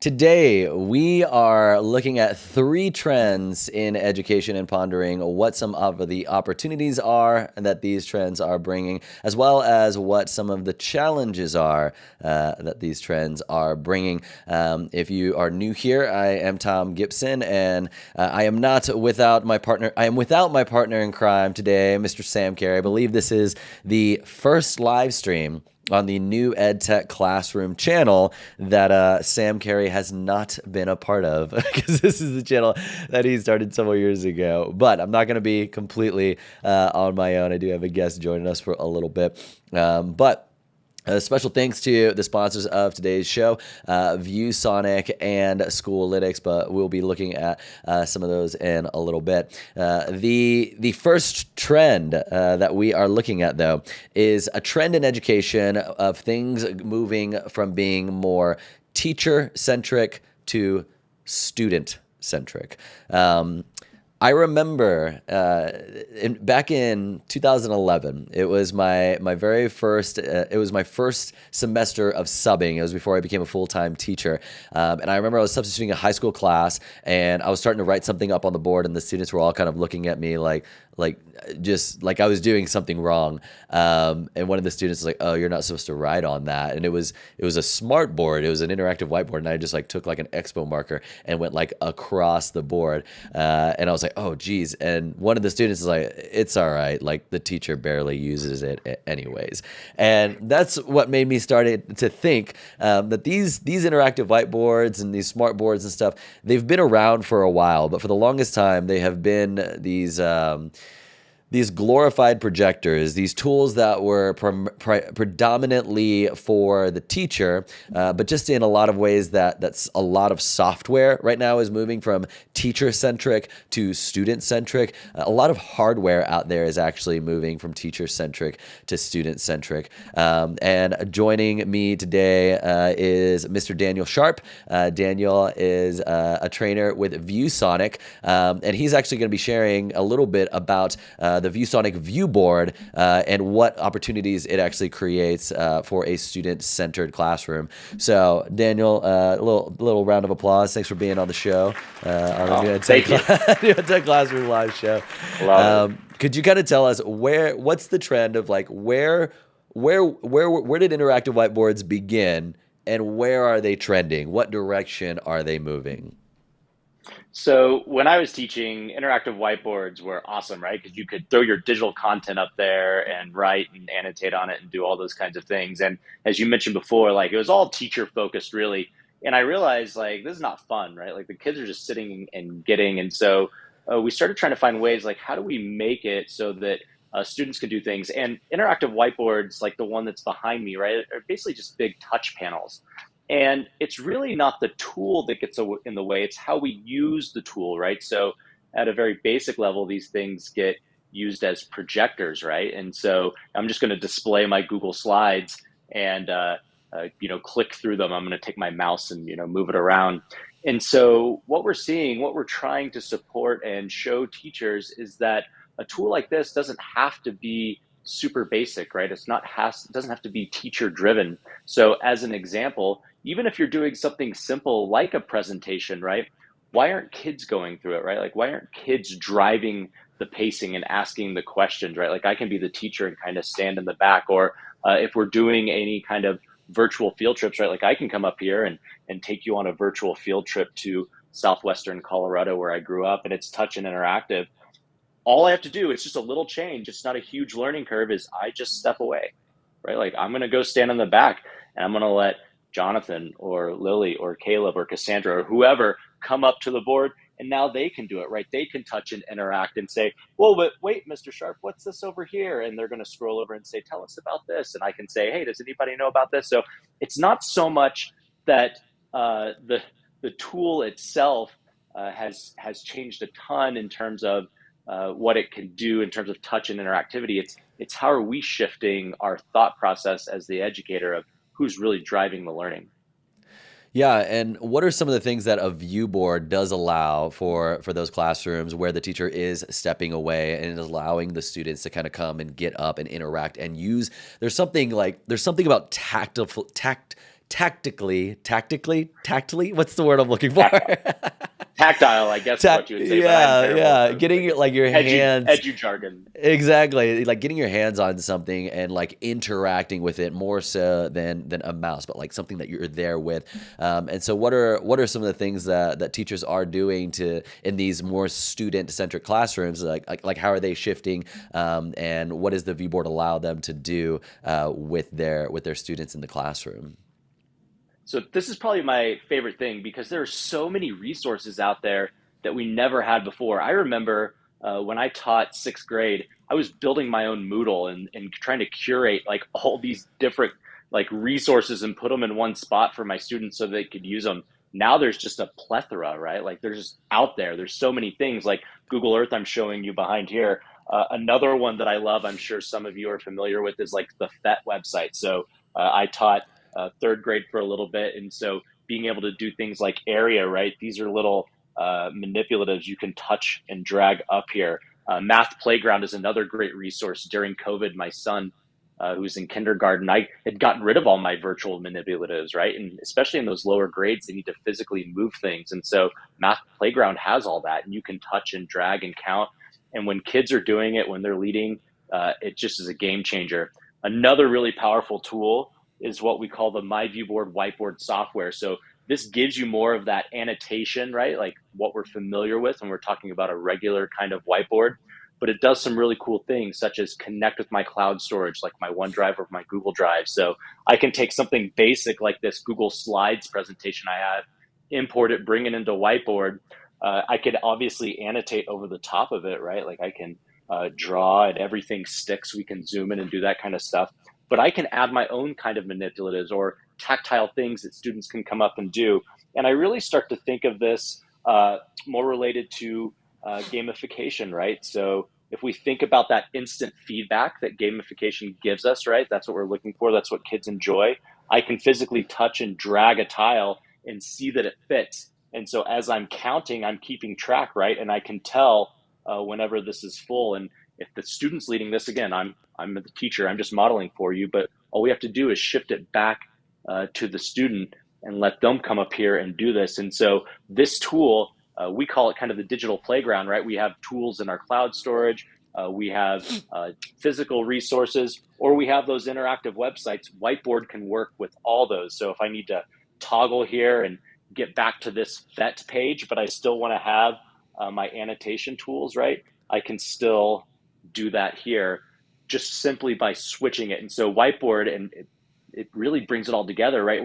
Today, we are looking at three trends in education and pondering what some of the opportunities are that these trends are bringing, as well as what some of the challenges are that these trends are bringing. If you are new here, I am Tom Gibson, and I am not without my partner. I am without my partner in crime today, Mr. Sam Carey. I believe this is the first live stream on the new EdTech Classroom channel that Sam Carey has not been a part of, because this is the channel that he started several years ago. But I'm not going to be completely on my own. I do have a guest joining us for a little bit. Special thanks to the sponsors of today's show, ViewSonic and Schoollytics, but we'll be looking at some of those in a little bit. The first trend that we are looking at, though, is a trend in education of things moving from being more teacher-centric to student-centric. I remember back in 2011, it was my very first. It was my first semester of subbing. It was before I became a full-time teacher, and I remember I was substituting a high school class, and I was starting to write something up on the board, and the students were all kind of looking at me like just like I was doing something wrong. And one of the students was like, "Oh, you're not supposed to write on that." And it was a smart board. It was an interactive whiteboard, and I just took an expo marker and went across the board. And I was like, "Oh, geez." And one of the students is like, "It's all right. The teacher barely uses it anyways." And that's what made me start to think that these interactive whiteboards and these smart boards and stuff, they've been around for a while, but for the longest time, they have been these glorified projectors, these tools that were predominantly for the teacher, but just in a lot of ways that's a lot of software right now is moving from teacher-centric to student-centric. A lot of hardware out there is actually moving from teacher-centric to student-centric. And joining me today is Mr. Daniel Sharp. Daniel is a trainer with ViewSonic, and he's actually going to be sharing a little bit about the ViewSonic Viewboard and what opportunities it actually creates for a student-centered classroom. So, Daniel, a little round of applause. Thanks for being on the show. On the Thank you. EdTech Classroom live show. Could you kind of tell us what's the trend of where did interactive whiteboards begin, and where are they trending? What direction are they moving? So when I was teaching, interactive whiteboards were awesome, right? Because you could throw your digital content up there and write and annotate on it and do all those kinds of things. And as you mentioned before, it was all teacher focused really. And I realized this is not fun, right? The kids are just sitting and getting. And so we started trying to find ways how do we make it so that students can do things. And interactive whiteboards, like the one that's behind me, right, are basically just big touch panels. And it's really not the tool that gets in the way, it's how we use the tool, right? So at a very basic level, these things get used as projectors, right? And so I'm just going to display my Google Slides and click through them. I'm going to take my mouse and move it around. And so what we're seeing, what we're trying to support and show teachers is that a tool like this doesn't have to be super basic, right? It doesn't have to be teacher driven. So as an example, even if you're doing something simple like a presentation, right? Why aren't kids going through it, right? Why aren't kids driving the pacing and asking the questions, right? I can be the teacher and kind of stand in the back, or if we're doing any kind of virtual field trips, right? I can come up here and take you on a virtual field trip to southwestern Colorado where I grew up, and it's touch and interactive. All I have to do, it's just a little change. It's not a huge learning curve, is I just step away, right? I'm going to go stand in the back and I'm going to let Jonathan or Lily or Caleb or Cassandra or whoever come up to the board, and now they can do it, right? They can touch and interact and say, "Well, but wait, Mr. Sharp, what's this over here?" And they're going to scroll over and say, "Tell us about this." And I can say, "Hey, does anybody know about this?" So it's not so much that the tool itself has changed a ton in terms of what it can do in terms of touch and interactivity. It's how are we shifting our thought process as the educator of who's really driving the learning. Yeah, and what are some of the things that a view board does allow for those classrooms where the teacher is stepping away and is allowing the students to kind of come and get up and interact and use? There's something about tactily, what's the word I'm looking for? Tactile, tactile, I guess is what you would say, but I'm Yeah, terrible yeah. with Getting like your hands. edu jargon. Exactly. Like getting your hands on something and like interacting with it more so than a mouse, but like something that you're there with. And so what are some of the things that teachers are doing to in these more student centric classrooms? Like how are they shifting? And what does the viewboard allow them to do with their students in the classroom? So this is probably my favorite thing because there are so many resources out there that we never had before. I remember when I taught sixth grade, I was building my own Moodle and trying to curate like all these different like resources and put them in one spot for my students so they could use them. Now there's just a plethora, right? Like there's just out there. There's so many things like Google Earth I'm showing you behind here. Another one that I love, I'm sure some of you are familiar with, is like the FET website. So I taught third grade for a little bit. And so being able to do things like area, right? These are little manipulatives you can touch and drag up here. Math Playground is another great resource. During COVID, my son, who's in kindergarten, I had gotten rid of all my virtual manipulatives, right? And especially in those lower grades, they need to physically move things. And so Math Playground has all that, and you can touch and drag and count. And when kids are doing it, when they're leading, it just is a game changer. Another really powerful tool is what we call the My Viewboard Whiteboard software. So this gives you more of that annotation, right? Like what we're familiar with when we're talking about a regular kind of whiteboard, but it does some really cool things such as connect with my cloud storage, like my OneDrive or my Google Drive. So I can take something basic like this Google Slides presentation I have, import it, bring it into Whiteboard. I could obviously annotate over the top of it, right? Like I can draw and everything sticks. We can zoom in and do that kind of stuff. But I can add my own kind of manipulatives or tactile things that students can come up and do. And I really start to think of this more related to gamification, right? So if we think about that instant feedback that gamification gives us, right? That's what we're looking for. That's what kids enjoy. I can physically touch and drag a tile and see that it fits. And so as I'm counting, I'm keeping track, right? And I can tell whenever this is full. And if the student's leading this, again, I'm the teacher, I'm just modeling for you, but all we have to do is shift it back to the student and let them come up here and do this. And so this tool, we call it kind of the digital playground, right? We have tools in our cloud storage, we have physical resources, or we have those interactive websites. Whiteboard can work with all those. So if I need to toggle here and get back to this FET page, but I still want to have my annotation tools, right? I can still do that here just simply by switching it. And so Whiteboard, and it really brings it all together, right?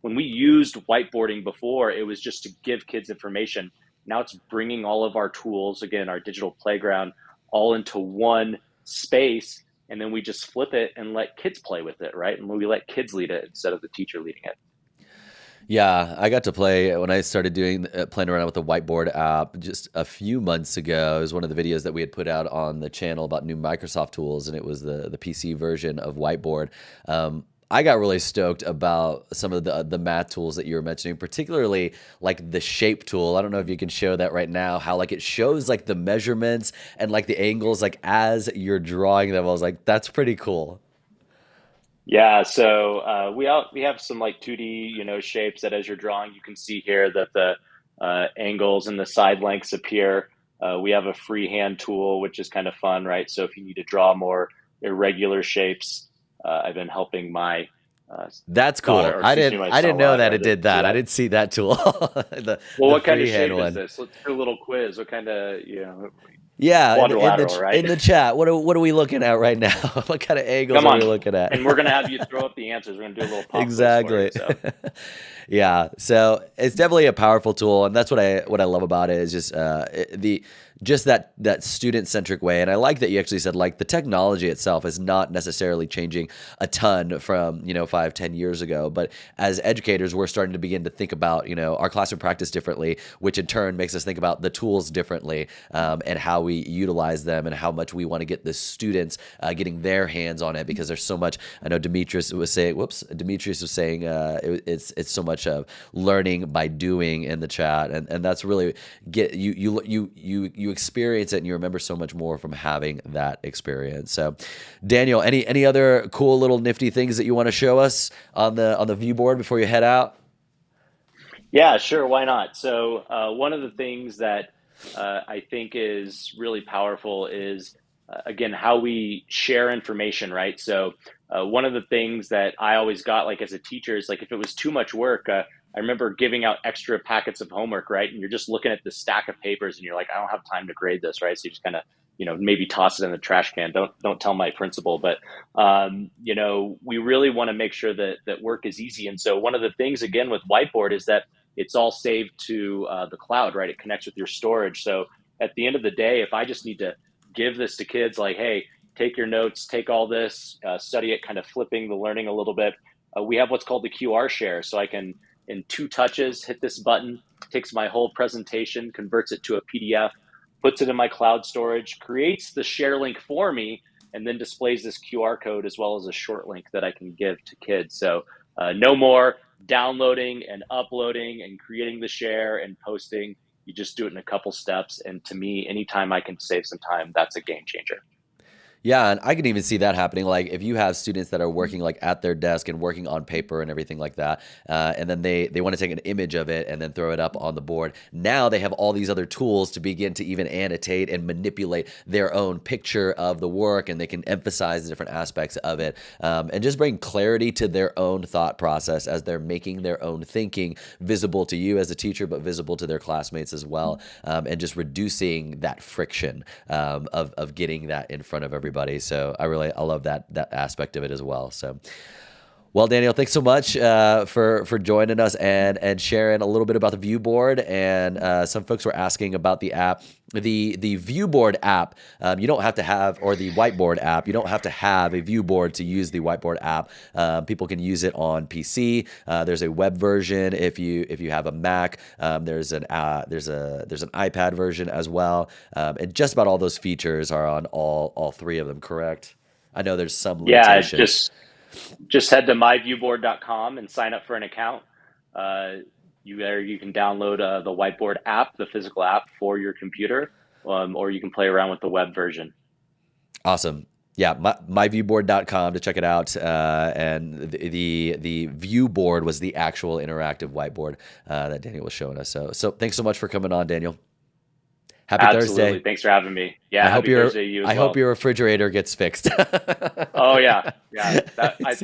When we used whiteboarding before, it was just to give kids information. Now it's bringing all of our tools, again, our digital playground, all into one space. And then we just flip it and let kids play with it, right? And we let kids lead it instead of the teacher leading it. Yeah, I got to play when I started playing around with the Whiteboard app just a few months ago. It was one of the videos that we had put out on the channel about new Microsoft tools, and it was the PC version of Whiteboard. I got really stoked about some of the math tools that you were mentioning, particularly like the shape tool. I don't know if you can show that right now, how like it shows like the measurements and like the angles like as you're drawing them. I was like, that's pretty cool. Yeah, so we have some like 2D, shapes that as you're drawing, you can see here that the angles and the side lengths appear. We have a freehand tool, which is kind of fun, right? So if you need to draw more irregular shapes, I've been helping my That's cool. daughter, or I excuse me, didn't my I didn't son know that rather, it to did do that. I that. didn't see that tool. the Well, the what kind of freehand shape is one. this? Let's do a little quiz. What kind of, Yeah, quadrilateral, in right? the chat, what are we looking at right now? What kind of angles Come are we on. looking at? And we're going to have you throw up the answers. We're going to do a little pop quiz for you. Exactly. So, Yeah. So it's definitely a powerful tool, and that's what I love about it is just that student centric way. And I like that you actually said like the technology itself is not necessarily changing a ton from 5-10 years ago, but as educators we're starting to begin to think about our classroom practice differently, which in turn makes us think about the tools differently, and how we utilize them and how much we want to get the students getting their hands on it, because there's so much. I know Demetrius was saying it's so much of learning by doing in the chat, and that's really you experience it and you remember so much more from having that experience. So Daniel, any other cool little nifty things that you want to show us on the view board before you head out? Yeah, sure. Why not? So one of the things that I think is really powerful is, again, how we share information, right? So one of the things that I always got, like as a teacher, is like if it was too much work, I remember giving out extra packets of homework, right? And you're just looking at the stack of papers and you're like, I don't have time to grade this, right? So you just kind of, maybe toss it in the trash can. Don't tell my principal, but we really want to make sure that work is easy. And so one of the things, again, with Whiteboard is that it's all saved to the cloud, right? It connects with your storage. So at the end of the day, if I just need to give this to kids, like, hey, take your notes, take all this, study it, kind of flipping the learning a little bit. We have what's called the QR share. So I can, in 2 touches, hit this button, takes my whole presentation, converts it to a PDF, puts it in my cloud storage, creates the share link for me, and then displays this QR code as well as a short link that I can give to kids. So no more downloading and uploading and creating the share and posting. You just do it in a couple steps. And to me, anytime I can save some time, that's a game changer. Yeah, and I can even see that happening. Like if you have students that are working like at their desk and working on paper and everything like that, and then they want to take an image of it and then throw it up on the board. Now they have all these other tools to begin to even annotate and manipulate their own picture of the work, and they can emphasize the different aspects of it, and just bring clarity to their own thought process as they're making their own thinking visible to you as a teacher, but visible to their classmates as well, and just reducing that friction of getting that in front of everybody. So I love that aspect of it as well. So, well, Daniel, thanks so much for joining us and sharing a little bit about the view board. And some folks were asking about the app, the view board app. You don't have to have, or the whiteboard app. You don't have to have a view board to use the whiteboard app. People can use it on PC. There's a web version if you have a Mac. There's an iPad version as well. And just about all those features are on all 3 of them. Correct? I know there's some limitations. Yeah, just head to myviewboard.com and sign up for an account. You can download the Whiteboard app, the physical app for your computer, or you can play around with the web version. Awesome. Yeah, myviewboard.com to check it out. And the view board was the actual interactive whiteboard that Daniel was showing us. So thanks so much for coming on, Daniel. Happy Absolutely. Thursday. Thanks for having me. Yeah, happy Thursday to you as well. I hope your refrigerator gets fixed. Oh, yeah.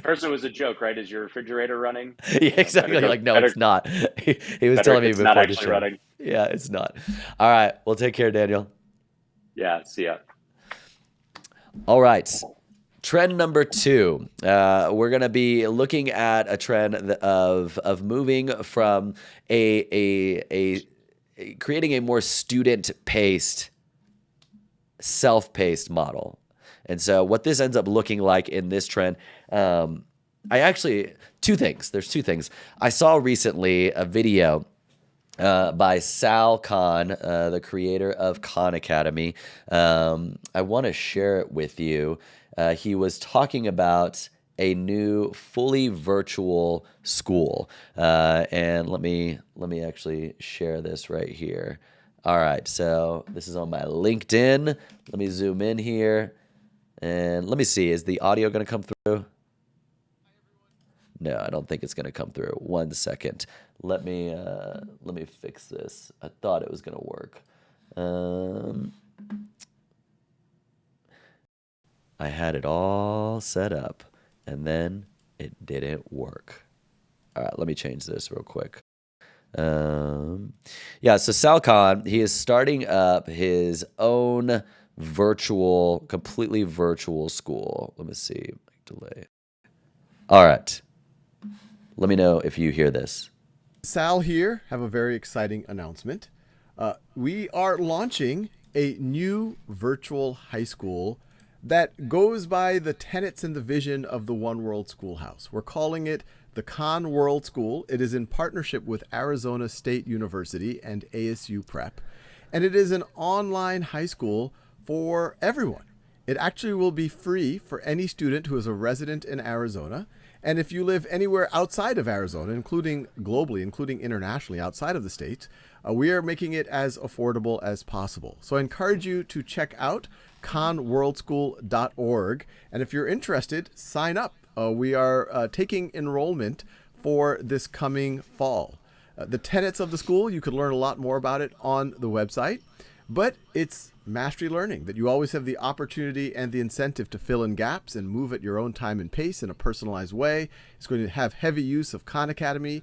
First it was a joke, right? Is your refrigerator running? Yeah, exactly. It's not. He was telling me before not the actually show. running. Yeah, it's not. All right. Well, take care, Daniel. Yeah, see ya. All right. Trend number 2. We're going to be looking at a trend of moving from creating a more student-paced, self-paced model. And so what this ends up looking like in this trend, There's 2 things. I saw recently a video by Sal Khan, the creator of Khan Academy. I want to share it with you. He was talking about a new fully virtual school. And let me actually share this right here. All right, so this is on my LinkedIn. Let me zoom in here. And let me see, is the audio going to come through? No, I don't think it's going to come through. 1 second. Let me fix this. I thought it was going to work. I had it all set up, and then it didn't work. All right, let me change this real quick. So Sal Khan, he is starting up his own completely virtual school. Let me see. Delay. All right. Let me know if you hear this. Sal here. Have a very exciting announcement. We are launching a new virtual high school that goes by the tenets and the vision of the One World Schoolhouse. We're calling it the Khan World School. It is in partnership with Arizona State University and ASU Prep. and it is an online high school for everyone. It actually will be free for any student who is a resident in Arizona. And if you live anywhere outside of Arizona, including globally, including internationally outside of the States, we are making it as affordable as possible. So I encourage you to check out conworldschool.org. And if you're interested, sign up. We are taking enrollment for this coming fall. The tenets of the school, you could learn a lot more about it on the website. But it's mastery learning, that you always have the opportunity and the incentive to fill in gaps and move at your own time and pace in a personalized way. It's going to have heavy use of Khan Academy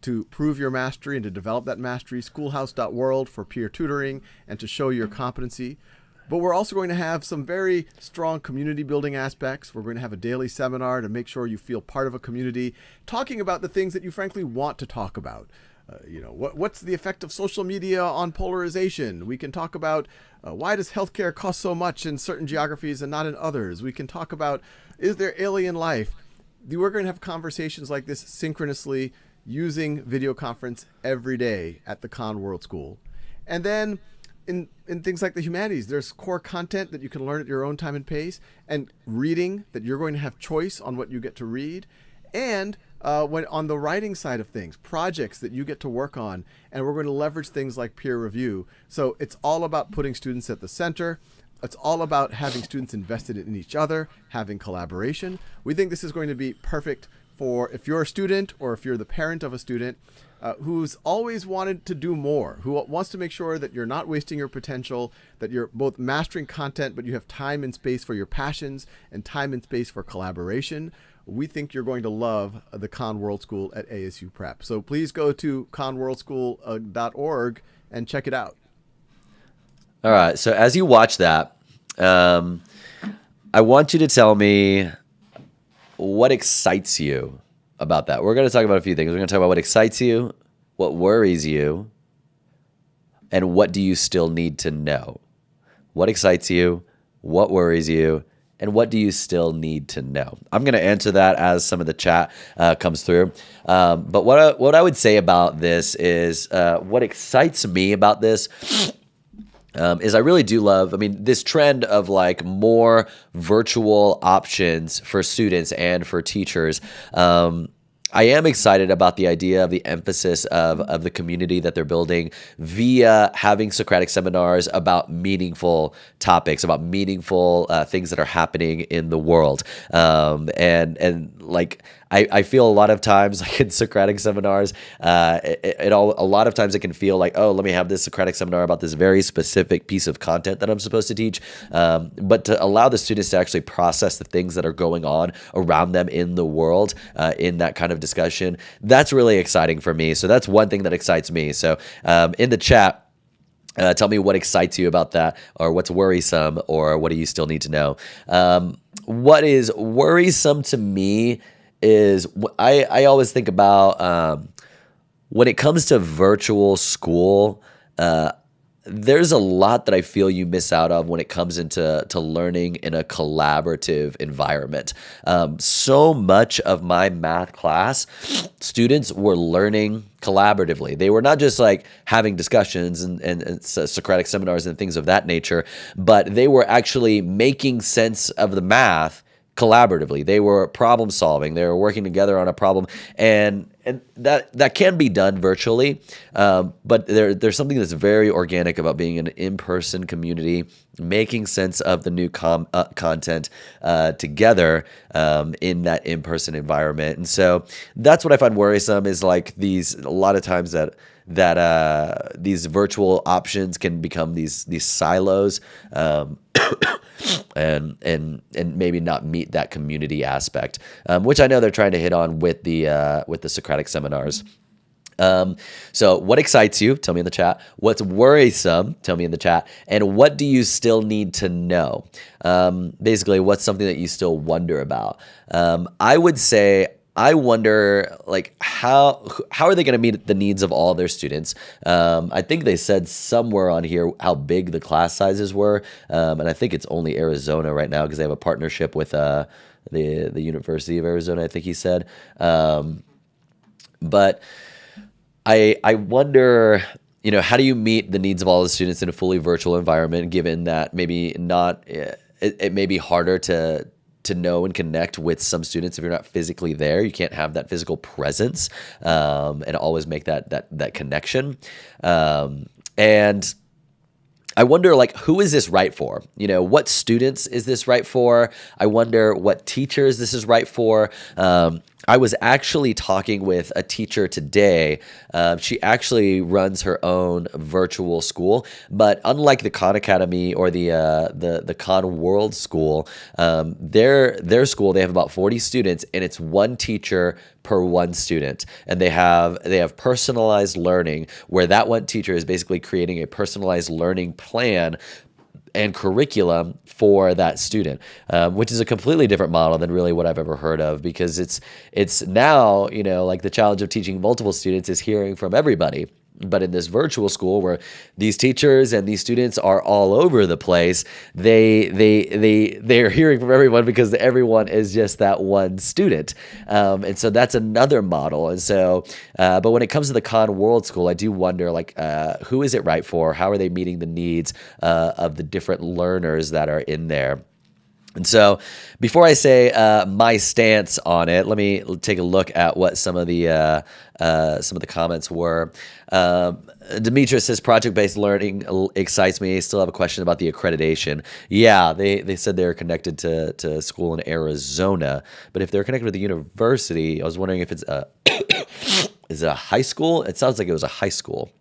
to prove your mastery and to develop that mastery, schoolhouse.world for peer tutoring and to show your competency. But we're also going to have some very strong community building aspects. We're going to have a daily seminar to make sure you feel part of a community, talking about the things that you frankly want to talk about. What's the effect of social media on polarization? We can talk about why does healthcare cost so much in certain geographies and not in others? We can talk about, is there alien life? We're going to have conversations like this synchronously using video conference every day at the Khan World School. And then in things like the humanities, there's core content that you can learn at your own time and pace, and reading that you're going to have choice on what you get to read. And when on the writing side of things, projects that you get to work on, and we're going to leverage things like peer review. So it's all about putting students at the center. It's all about having students invested in each other, having collaboration. We think this is going to be perfect for if you're a student or if you're the parent of a student who's always wanted to do more, who wants to make sure that you're not wasting your potential, that you're both mastering content, but you have time and space for your passions and time and space for collaboration. We think you're going to love the Khan World School at ASU Prep. So please go to conworldschool.org and check it out. All right. So as you watch that, I want you to tell me what excites you about that. We're going to talk about a few things. We're going to talk about what excites you, what worries you, and what do you still need to know. What excites you, what worries you, and what do you still need to know? I'm going to answer that as some of the chat comes through. But what I would say about this is what excites me about this is I really do love, this trend of like more virtual options for students and for teachers. I am excited about the idea of the emphasis of the community that they're building via having Socratic seminars about meaningful topics, about meaningful things that are happening in the world. And like, I feel a lot of times, like in Socratic seminars, a lot of times it can feel like, oh, let me have this Socratic seminar about this very specific piece of content that I'm supposed to teach. But to allow the students to actually process the things that are going on around them in the world in that kind of discussion, that's really exciting for me. So that's one thing that excites me. So in the chat, tell me what excites you about that, or what's worrisome, or what do you still need to know? What is worrisome to me is I always think about when it comes to virtual school, there's a lot that I feel you miss out of when it comes into learning in a collaborative environment. So much of my math class, students were learning collaboratively. They were not just like having discussions and Socratic seminars and things of that nature, but they were actually making sense of the math collaboratively. They were problem solving. They were working together on a problem, and that can be done virtually. But there's something that's very organic about being an in-person community, making sense of the new content together in that in-person environment. And so that's what I find worrisome is like a lot of times that these virtual options can become these silos. And maybe not meet that community aspect, which I know they're trying to hit on with the Socratic seminars. So what excites you? Tell me in the chat. What's worrisome? Tell me in the chat. And what do you still need to know? Basically, what's something that you still wonder about? I would say I wonder, like, how are they going to meet the needs of all their students? I think they said somewhere on here how big the class sizes were, and I think it's only Arizona right now because they have a partnership with the University of Arizona, I think he said. But I wonder how do you meet the needs of all the students in a fully virtual environment, given that maybe not, it may be harder to know and connect with some students if you're not physically there. You can't have that physical presence and always make that connection. And I wonder, like, who is this right for? What students is this right for? I wonder what teachers this is right for. I was actually talking with a teacher today. She actually runs her own virtual school, but unlike the Khan Academy or the Khan World School, their school, they have about 40 students, and it's one teacher per one student, and they have personalized learning, where that one teacher is basically creating a personalized learning plan and curriculum for that student, which is a completely different model than really what I've ever heard of, because it's now, like the challenge of teaching multiple students is hearing from everybody. But in this virtual school where these teachers and these students are all over the place, they're hearing from everyone because everyone is just that one student. And so that's another model. And so, but when it comes to the Khan World School, I do wonder, like, who is it right for? How are they meeting the needs of the different learners that are in there? And so before I say my stance on it, let me take a look at what some of the comments were. Demetrius says project-based learning excites me. I still have a question about the accreditation. Yeah, they said they're connected to school in Arizona, but if they're connected with the university, I was wondering if it's is it a high school? It sounds like it was a high school.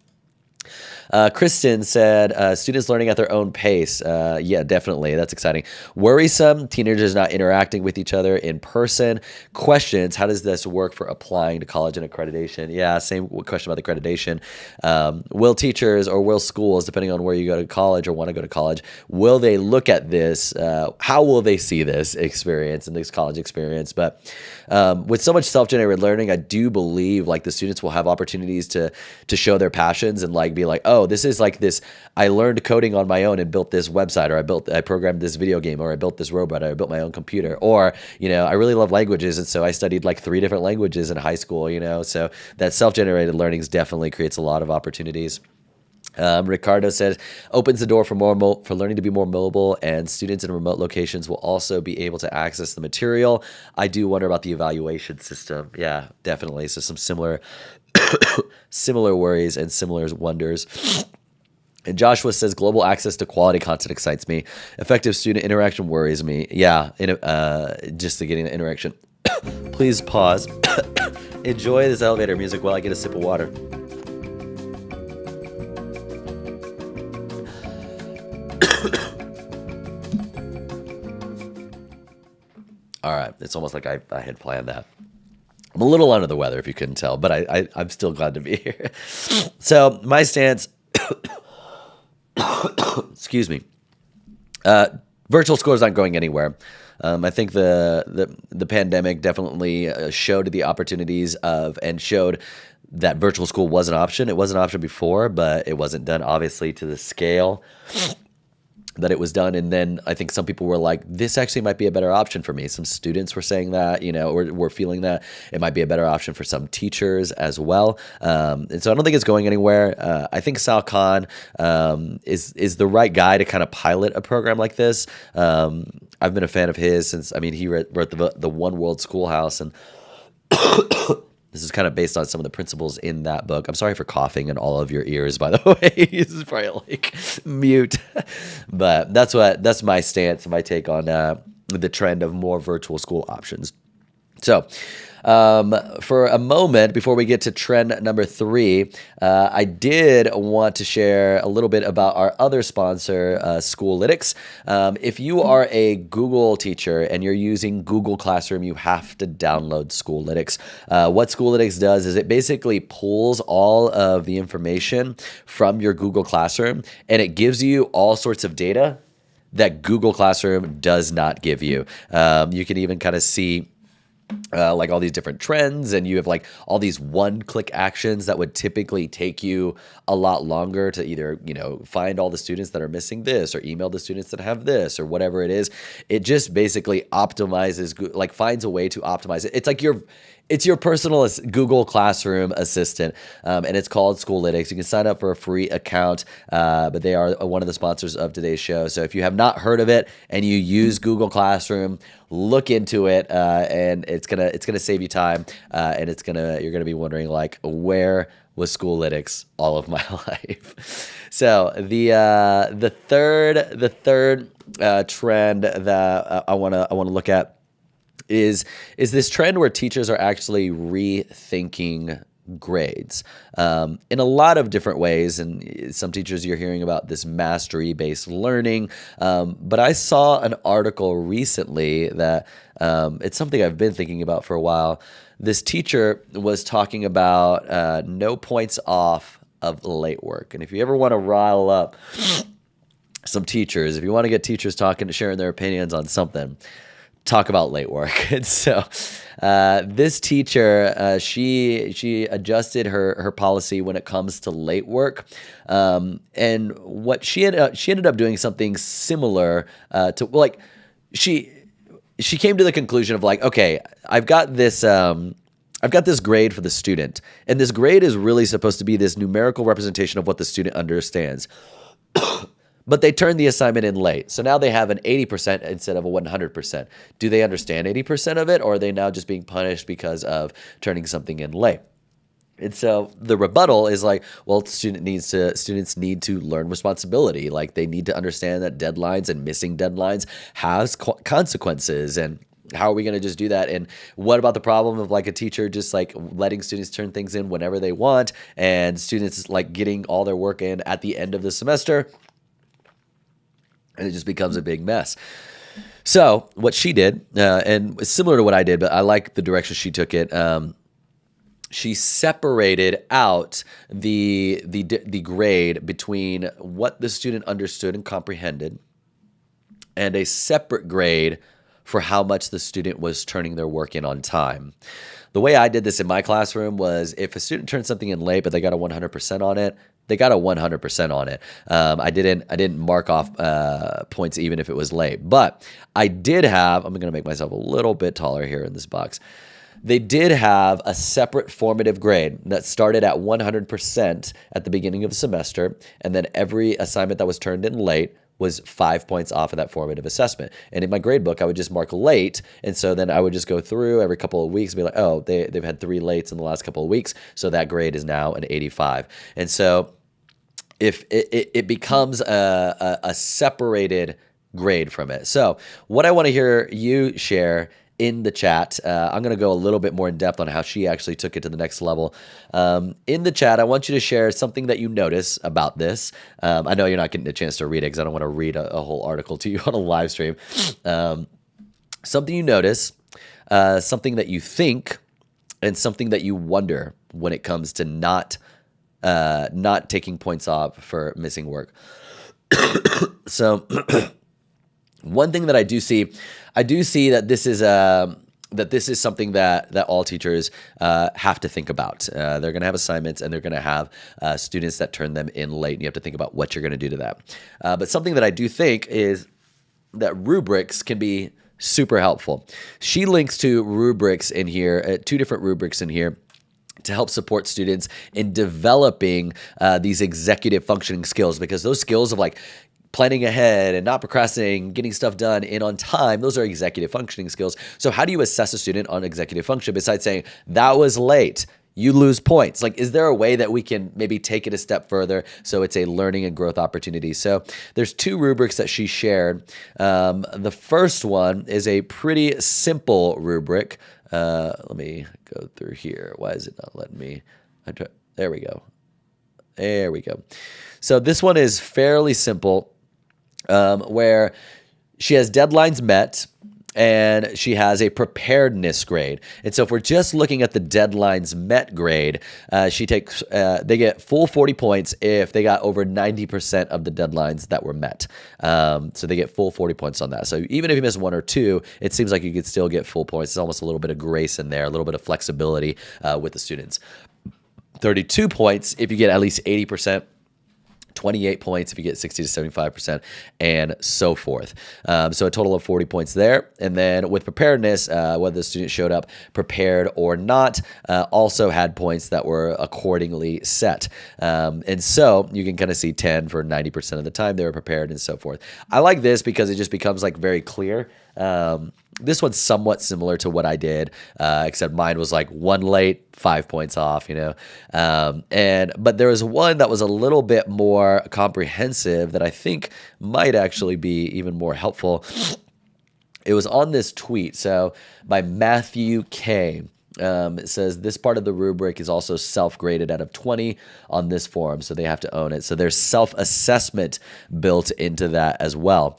Kristen said, students learning at their own pace. Yeah, definitely. That's exciting. Worrisome, teenagers not interacting with each other in person. Questions, how does this work for applying to college and accreditation? Yeah, same question about the accreditation. Will teachers or will schools, depending on where you go to college or want to go to college, will they look at this? How will they see this experience and this college experience? But with so much self-generated learning, I do believe like the students will have opportunities to show their passions and like be like, oh, this is like this. I learned coding on my own and built this website, or I programmed this video game, or I built this robot, or I built my own computer, or I really love languages, and so I studied like 3 different languages in high school. So that self-generated learning definitely creates a lot of opportunities. Ricardo says, opens the door for for learning to be more mobile, and students in remote locations will also be able to access the material. I do wonder about the evaluation system. Yeah, definitely. So some similar worries and similar wonders. And Joshua says, global access to quality content excites me. Effective student interaction worries me. Yeah, just to getting the interaction. Please pause. Enjoy this elevator music while I get a sip of water. All right, it's almost like I had planned that. I'm a little under the weather, if you couldn't tell, but I'm still glad to be here. So my stance, excuse me, virtual schools aren't going anywhere. I think the pandemic definitely showed the opportunities of and showed that virtual school was an option. It was an option before, but it wasn't done obviously to the scale that it was done. And then I think some people were like, this actually might be a better option for me. Some students were saying that, or were feeling that it might be a better option for some teachers as well. And so I don't think it's going anywhere. I think Sal Khan is the right guy to kind of pilot a program like this. I've been a fan of his since, he wrote the One World Schoolhouse, and this is kind of based on some of the principles in that book. I'm sorry for coughing in all of your ears, by the way. This is probably like mute. But that's my stance, my take on the trend of more virtual school options. So for a moment, before we get to trend number 3, I did want to share a little bit about our other sponsor, Schoollytics. If you are a Google teacher and you're using Google Classroom, you have to download Schoollytics. What Schoollytics does is it basically pulls all of the information from your Google Classroom, and it gives you all sorts of data that Google Classroom does not give you. You can even kind of see like all these different trends, and you have like all these one-click actions that would typically take you a lot longer to either, find all the students that are missing this, or email the students that have this, or whatever it is. It just basically optimizes, like finds a way to optimize it. It's your personal Google Classroom assistant, and it's called Schoollytics. You can sign up for a free account, but they are one of the sponsors of today's show. So if you have not heard of it and you use Google Classroom, look into it, and it's gonna save you time, and you're gonna be wondering, like, where was Schoollytics all of my life? So the third trend that I wanna look at is this trend where teachers are actually rethinking grades in a lot of different ways. And some teachers, you're hearing about this mastery-based learning. But I saw an article recently that it's something I've been thinking about for a while. This teacher was talking about no points off of late work. And if you ever want to rile up some teachers, if you want to get teachers talking, sharing their opinions on something, talk about late work. And so this teacher, she adjusted her policy when it comes to late work. And what she ended up doing something similar to, like, she came to the conclusion of, like, okay, I've got this grade for the student, and this grade is really supposed to be this numerical representation of what the student understands. But they turned the assignment in late. So now they have an 80% instead of a 100%. Do they understand 80% of it, or are they now just being punished because of turning something in late? And so the rebuttal is like, well, students need to learn responsibility. Like, they need to understand that deadlines and missing deadlines has consequences. And how are we going to just do that? And what about the problem of, like, a teacher just, like, letting students turn things in whenever they want, and students, like, getting all their work in at the end of the semester? And it just becomes a big mess. So what she did, and it's similar to what I did, but I like the direction she took it. She separated out the grade between what the student understood and comprehended, and a separate grade for how much the student was turning their work in on time. The way I did this in my classroom was, if a student turned something in late but they got a 100% on it, they got a 100% on it. I didn't mark off points even if it was late. But I did have, I'm going to make myself a little bit taller here in this box. They did have a separate formative grade that started at 100% at the beginning of the semester, and then every assignment that was turned in late was 5 points off of that formative assessment. And in my grade book, I would just mark late. And so then I would just go through every couple of weeks and be like, oh, they've had 3 lates in the last couple of weeks, so that grade is now an 85. And so if it becomes a separated grade from it. So what I want to hear you share in the chat, I'm going to go a little bit more in depth on how she actually took it to the next level. In the chat, I want you to share something that you notice about this. I know you're not getting a chance to read it because I don't want to read a whole article to you on a live stream. Something you notice, something that you think, and something that you wonder when it comes to not taking points off for missing work. So one thing that I do see that this is something that all teachers have to think about. They're going to have assignments, and they're going to have students that turn them in late, and you have to think about what you're going to do to that. But something that I do think is that rubrics can be super helpful. She links to rubrics in here, 2 different rubrics in here, to help support students in developing these executive functioning skills, because those skills of, like, planning ahead and not procrastinating, getting stuff done in on time, those are executive functioning skills. So how do you assess a student on executive function besides saying, that was late, you lose points? Like, is there a way that we can maybe take it a step further so it's a learning and growth opportunity? So there's 2 rubrics that she shared. The first one is a pretty simple rubric. Let me go through here. Why is it not letting me? There we go. There we go. So this one is fairly simple, where she has deadlines met, and she has a preparedness grade. And so if we're just looking at the deadlines met grade, she takes they get full 40 points if they got over 90% of the deadlines that were met. So they get full 40 points on that. So even if you miss 1 or 2, it seems like you could still get full points. It's almost a little bit of grace in there, a little bit of flexibility with the students. 32 points if you get at least 80%. 28 points if you get 60 to 75%, and so forth. So a total of 40 points there. And then with preparedness, whether the student showed up prepared or not, also had points that were accordingly set. And so you can kind of see 10 for 90% of the time they were prepared and so forth. I like this because it just becomes like very clear. This one's somewhat similar to what I did, except mine was like 1 late, 5 points off, but there was one that was a little bit more comprehensive that I think might actually be even more helpful. It was on this tweet. So by Matthew K. It says this part of the rubric is also self-graded out of 20 on this form, so they have to own it. So there's self-assessment built into that as well.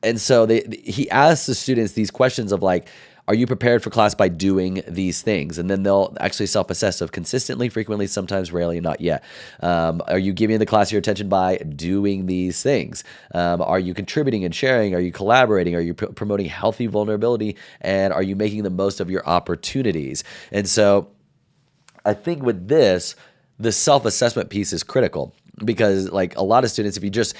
And so he asks the students these questions of like, are you prepared for class by doing these things? And then they'll actually self-assess of consistently, frequently, sometimes, rarely, not yet. Are you giving the class your attention by doing these things? Are you contributing and sharing? Are you collaborating? Are you promoting healthy vulnerability? And are you making the most of your opportunities? And so I think with this, the self-assessment piece is critical. Because like a lot of students, if you're just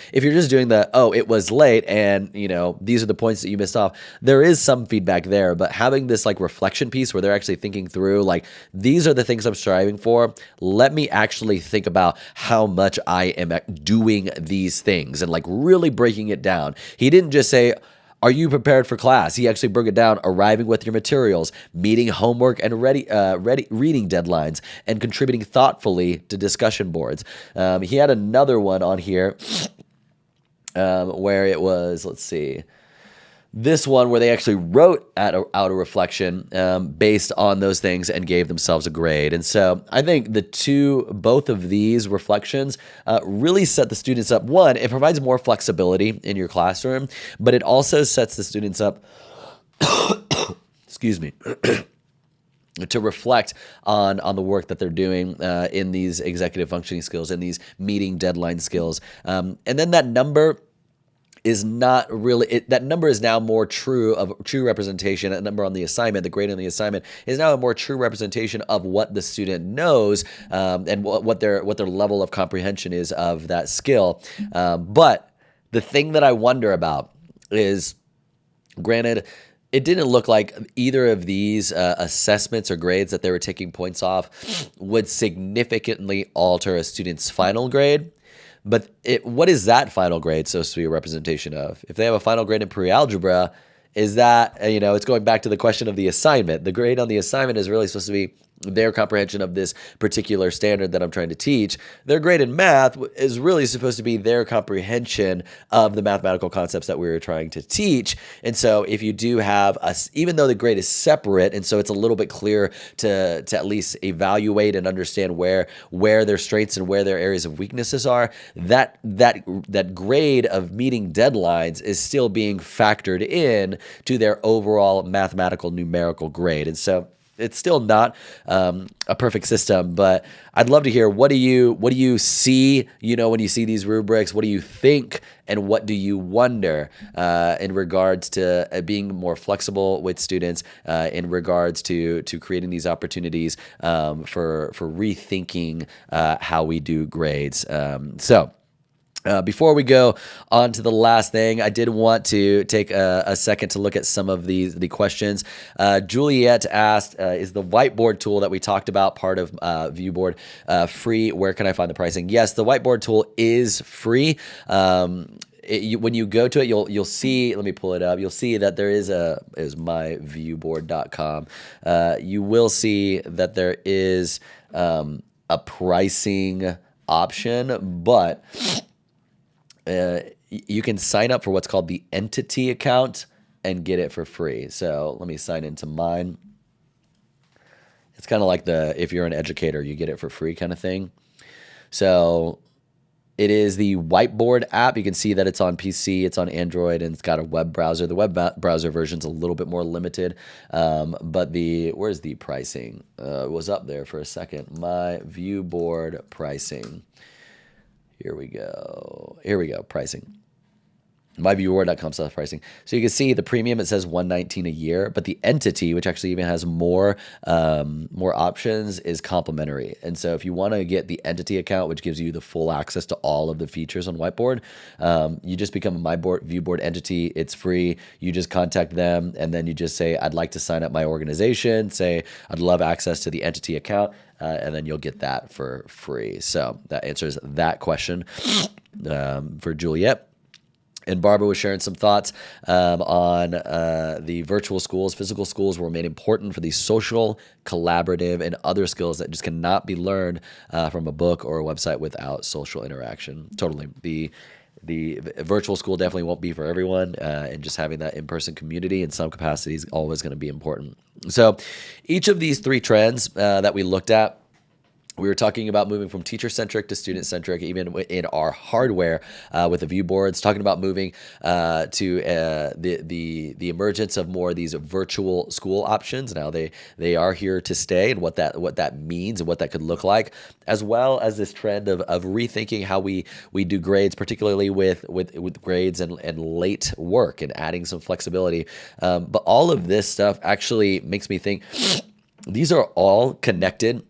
doing it was late and these are the points that you missed off, there is some feedback there, but having this like reflection piece where they're actually thinking through like, these are the things I'm striving for. Let me actually think about how much I am doing these things and like really breaking it down. He didn't just say, are you prepared for class? He actually broke it down, arriving with your materials, meeting homework and reading deadlines, and contributing thoughtfully to discussion boards. He had another one on here where it was, let's see, this one where they actually wrote out a reflection based on those things and gave themselves a grade. And so I think both of these reflections really set the students up. One, it provides more flexibility in your classroom, but it also sets the students up, excuse me, to reflect on the work that they're doing in these executive functioning skills and these meeting deadline skills. And then that number is not really, that number is now more true representation. That number on the assignment, the grade on the assignment, is now a more true representation of what the student knows and what their level of comprehension is of that skill. But the thing that I wonder about is, granted, it didn't look like either of these assessments or grades that they were taking points off would significantly alter a student's final grade. But what is that final grade supposed to be a representation of? If they have a final grade in pre-algebra, is that, it's going back to the question of the assignment. The grade on the assignment is really supposed to be their comprehension of this particular standard that I'm trying to teach. Their grade in math is really supposed to be their comprehension of the mathematical concepts that we were trying to teach. And so if you do have even though the grade is separate, and so it's a little bit clearer to at least evaluate and understand where their strengths and where their areas of weaknesses are, that grade of meeting deadlines is still being factored in to their overall mathematical numerical grade. And so it's still not a perfect system, but I'd love to hear, what do you see, when you see these rubrics? What do you think, and what do you wonder in regards to being more flexible with students, in regards to creating these opportunities for rethinking how we do grades? Before we go on to the last thing, I did want to take a second to look at some of the questions. Juliet asked, is the Whiteboard tool that we talked about part of Viewboard free? Where can I find the pricing? Yes, the Whiteboard tool is free. When you go to it, you'll see, let me pull it up. You'll see that there is myviewboard.com. You will see that there is a pricing option, but you can sign up for what's called the entity account and get it for free. So let me sign into mine. It's kind of like if you're an educator, you get it for free kind of thing. So it is the Whiteboard app. You can see that it's on PC, it's on Android, and it's got a web browser. The web browser version's a little bit more limited, but where's the pricing? It was up there for a second. My Viewboard pricing. Here we go, pricing. myviewboard.com/pricing. So you can see the premium, it says $119 a year, but the entity, which actually even has more options, is complimentary. And so if you want to get the entity account, which gives you the full access to all of the features on Whiteboard, you just become a MyViewboard entity. It's free. You just contact them, and then you just say, I'd like to sign up my organization. Say, I'd love access to the entity account, and then you'll get that for free. So that answers that question for Juliet. And Barbara was sharing some thoughts on the virtual schools. Physical schools will remain important for these social, collaborative, and other skills that just cannot be learned from a book or a website without social interaction. Totally. The virtual school definitely won't be for everyone, and just having that in-person community in some capacity is always going to be important. So each of these three trends that we looked at, we were talking about moving from teacher-centric to student-centric, even in our hardware with the view boards, talking about moving to the emergence of more of these virtual school options. Now they are here to stay, and what that means and what that could look like, as well as this trend of rethinking how we do grades, particularly with grades and late work, and adding some flexibility. But all of this stuff actually makes me think these are all connected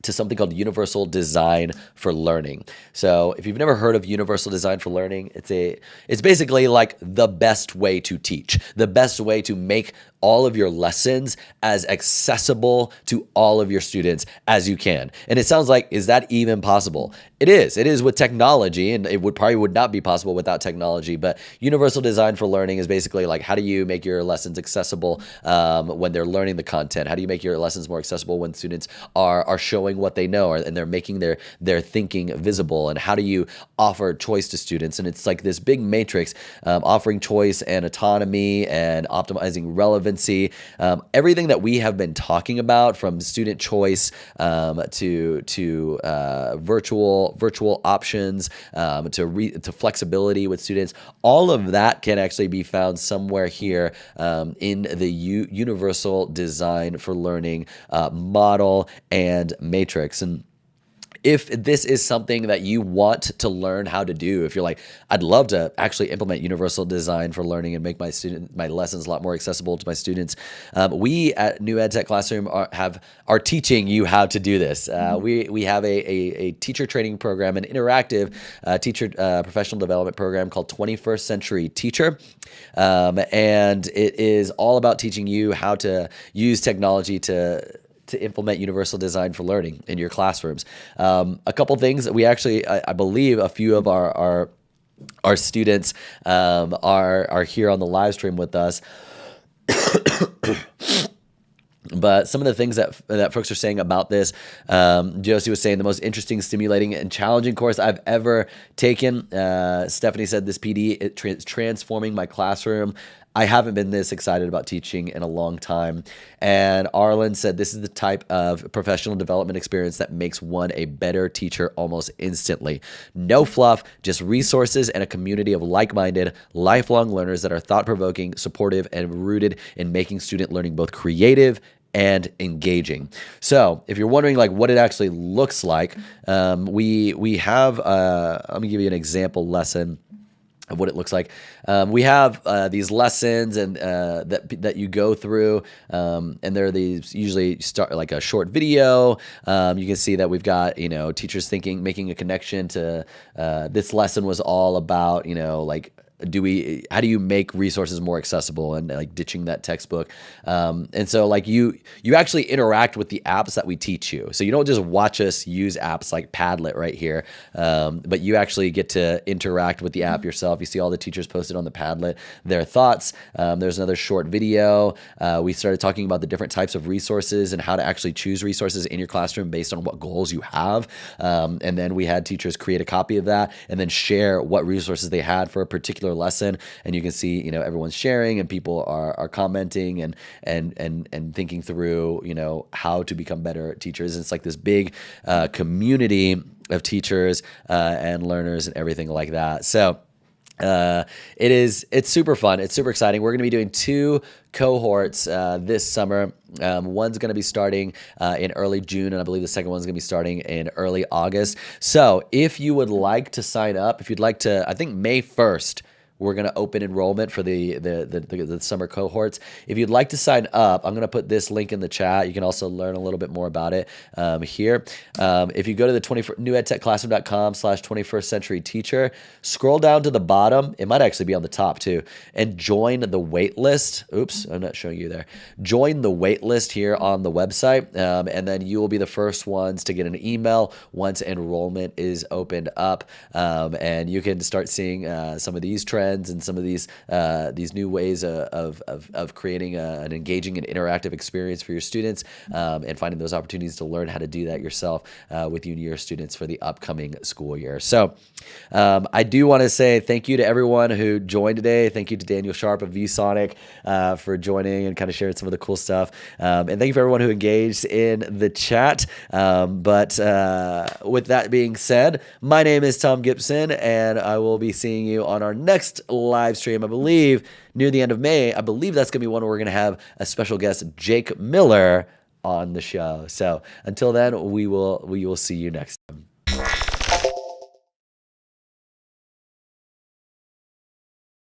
to something called universal design for learning. So if you've never heard of universal design for learning, it's basically like the best way to teach, the best way to make all of your lessons as accessible to all of your students as you can. And it sounds like, is that even possible? It is. It is with technology, and it would not be possible without technology. But universal design for learning is basically like, how do you make your lessons accessible when they're learning the content? How do you make your lessons more accessible when students are showing what they know, and they're making their thinking visible? And how do you offer choice to students? And it's like this big matrix, offering choice and autonomy and optimizing relevancy. Everything that we have been talking about, from student choice to virtual options, to flexibility with students, all of that can actually be found somewhere here in the universal design for learning model and matrix. And if this is something that you want to learn how to do, if you're like, I'd love to actually implement universal design for learning and make my lessons a lot more accessible to my students, we at New EdTech Classroom are teaching you how to do this. We have a teacher training program, an interactive teacher professional development program called 21st Century Teacher, and it is all about teaching you how to use technology to implement universal design for learning in your classrooms. A couple things that we actually, I believe a few of our students are here on the live stream with us. But some of the things that folks are saying about this, Josie was saying the most interesting, stimulating, and challenging course I've ever taken. Stephanie said this PD is transforming my classroom. I haven't been this excited about teaching in a long time. And Arlen said this is the type of professional development experience that makes one a better teacher almost instantly. No fluff, just resources and a community of like-minded, lifelong learners that are thought-provoking, supportive, and rooted in making student learning both creative and engaging. So if you're wondering like what it actually looks like, we have, let me give you an example lesson of what it looks like. We have these lessons and that you go through, and there are these usually start like a short video. You can see that we've got teachers making a connection to this lesson was all about like, how do you make resources more accessible, and like ditching that textbook. And so like you actually interact with the apps that we teach you. So you don't just watch us use apps like Padlet right here, but you actually get to interact with the app yourself. You see all the teachers posted on the Padlet, their thoughts. There's another short video. We started talking about the different types of resources and how to actually choose resources in your classroom based on what goals you have. And then we had teachers create a copy of that and then share what resources they had for a particular lesson. And you can see, everyone's sharing and people are commenting and thinking through, how to become better teachers. And it's like this big community of teachers and learners and everything like that. So it's super fun. It's super exciting. We're going to be doing 2 cohorts this summer. One's going to be starting in early June, and I believe the second one's going to be starting in early August. So if you would like to sign up, if you'd like to, I think May 1st, we're going to open enrollment for the summer cohorts. If you'd like to sign up, I'm going to put this link in the chat. You can also learn a little bit more about it here. If you go to the newedtechclassroom.com/21st century teacher, scroll down to the bottom. It might actually be on the top too, and join the wait list. Oops, I'm not showing you there. Join the wait list here on the website, and then you will be the first ones to get an email once enrollment is opened up, and you can start seeing some of these trends and some of these new ways of creating an engaging and interactive experience for your students, and finding those opportunities to learn how to do that yourself with you and your students for the upcoming school year. So I do want to say thank you to everyone who joined today. Thank you to Daniel Sharp of ViewSonic for joining and kind of sharing some of the cool stuff. And thank you for everyone who engaged in the chat. But with that being said, my name is Tom Gibson, and I will be seeing you on our next live stream, I believe, near the end of May. I believe that's going to be one where we're going to have a special guest, Jake Miller, on the show. So until then, we will see you next time.